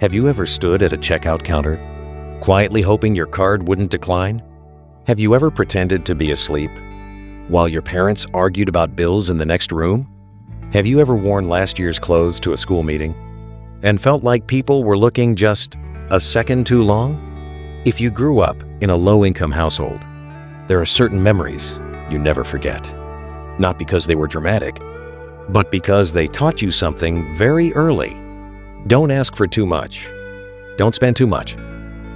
Have you ever stood at a checkout counter, quietly hoping your card wouldn't decline? Have you ever pretended to be asleep while your parents argued about bills in the next room? Have you ever worn last year's clothes to a school meeting and felt like people were looking just a second too long? If you grew up in a low-income household, there are certain memories you never forget. Not because they were dramatic, but because they taught you something very early. Don't ask for too much. Don't spend too much.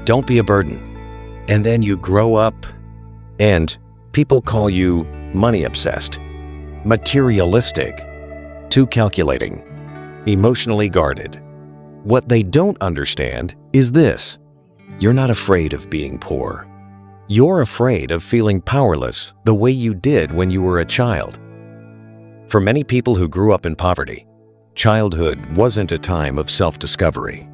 Don't be a burden. And then you grow up and people call you money-obsessed, materialistic, too calculating, emotionally guarded. What they don't understand is this: you're not afraid of being poor. You're afraid of feeling powerless the way you did when you were a child. For many people who grew up in poverty, childhood wasn't a time of self-discovery.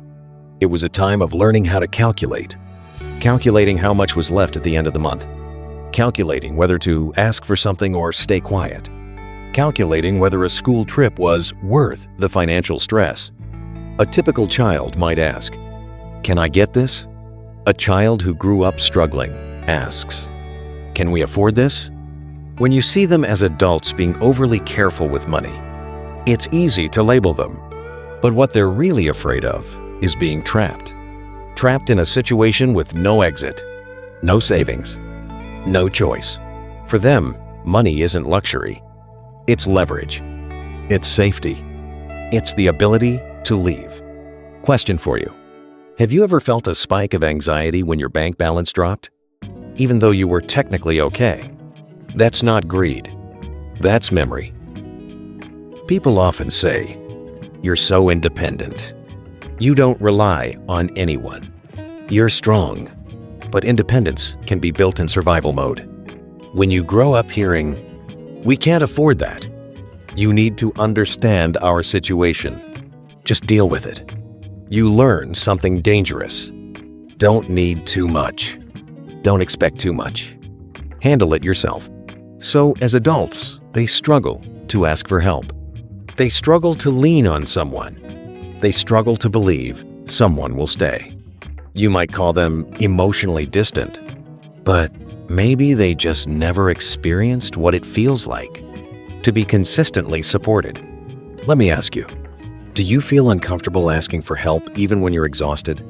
It was a time of learning how to calculating how much was left at the end of the month, calculating whether to ask for something or stay quiet, calculating whether a school trip was worth the financial stress. A typical child might ask, "Can I get this?" A child who grew up struggling asks, "Can we afford this?" When you see them as adults being overly careful with money, it's easy to label them. But what they're really afraid of is being trapped. Trapped in a situation with no exit, no savings, no choice. For them, money isn't luxury. It's leverage. It's safety. It's the ability to leave. Question for you. Have you ever felt a spike of anxiety when your bank balance dropped, even though you were technically okay? That's not greed. That's memory. People often say, "You're so independent. You don't rely on anyone. You're strong." But independence can be built in survival mode. When you grow up hearing, "We can't afford that," you need to understand our situation. Just deal with it. You learn something dangerous. Don't need too much. Don't expect too much. Handle it yourself. So as adults, they struggle to ask for help. They struggle to lean on someone. They struggle to believe someone will stay. You might call them emotionally distant, but maybe they just never experienced what it feels like to be consistently supported. Let me ask you, do you feel uncomfortable asking for help even when you're exhausted?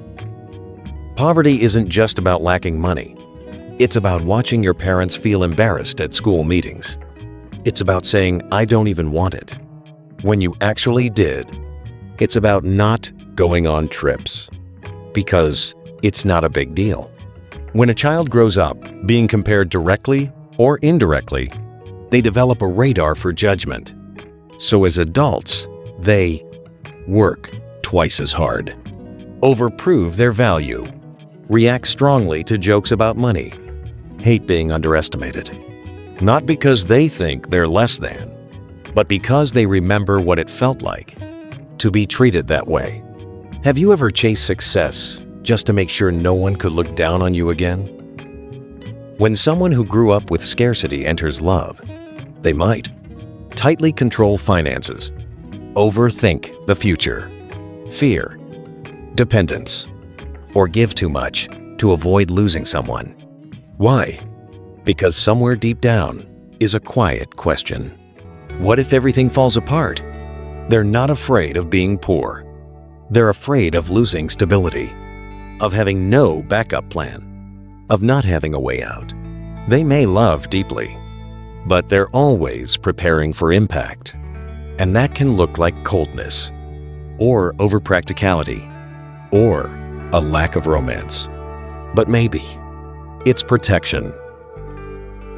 Poverty isn't just about lacking money. It's about watching your parents feel embarrassed at school meetings. It's about saying, "I don't even want it," when you actually did. It's about not going on trips, because it's not a big deal. When a child grows up being compared directly or indirectly, they develop a radar for judgment. So as adults, they work twice as hard, overprove their value, react strongly to jokes about money, hate being underestimated. Not because they think they're less than, but because they remember what it felt like to be treated that way. Have you ever chased success just to make sure no one could look down on you again? When someone who grew up with scarcity enters love, they might tightly control finances, overthink the future, fear, dependence, or give too much to avoid losing someone. Why? Because somewhere deep down is a quiet question. What if everything falls apart? They're not afraid of being poor. They're afraid of losing stability, of having no backup plan, of not having a way out. They may love deeply, but they're always preparing for impact. And that can look like coldness, or over-practicality, or a lack of romance. But maybe it's protection.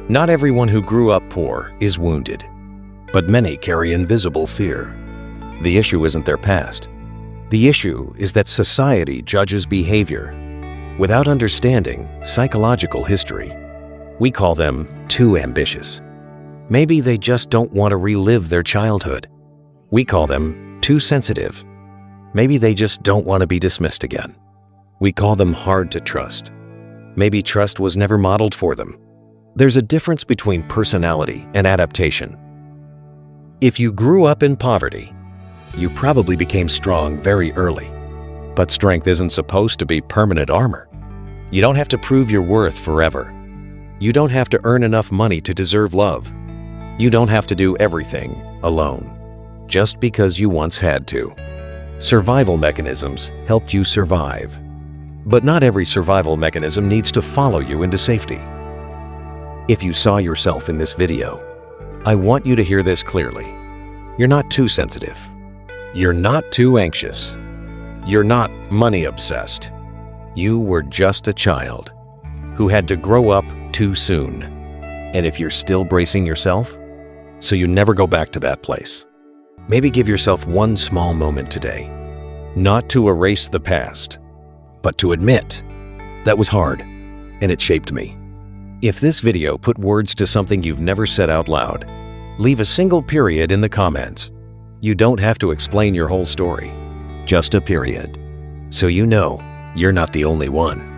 Not everyone who grew up poor is wounded, but many carry invisible fear. The issue isn't their past. The issue is that society judges behavior without understanding psychological history. We call them too ambitious. Maybe they just don't want to relive their childhood. We call them too sensitive. Maybe they just don't want to be dismissed again. We call them hard to trust. Maybe trust was never modeled for them. There's a difference between personality and adaptation. If you grew up in poverty, you probably became strong very early. But strength isn't supposed to be permanent armor. You don't have to prove your worth forever. You don't have to earn enough money to deserve love. You don't have to do everything alone, just because you once had to. Survival mechanisms helped you survive. But not every survival mechanism needs to follow you into safety. If you saw yourself in this video, I want you to hear this clearly. You're not too sensitive. You're not too anxious. You're not money obsessed. You were just a child who had to grow up too soon. And if you're still bracing yourself, so you never go back to that place, maybe give yourself one small moment today, not to erase the past, but to admit that was hard and it shaped me. If this video put words to something you've never said out loud, leave a single period in the comments. You don't have to explain your whole story, just a period, so you know you're not the only one.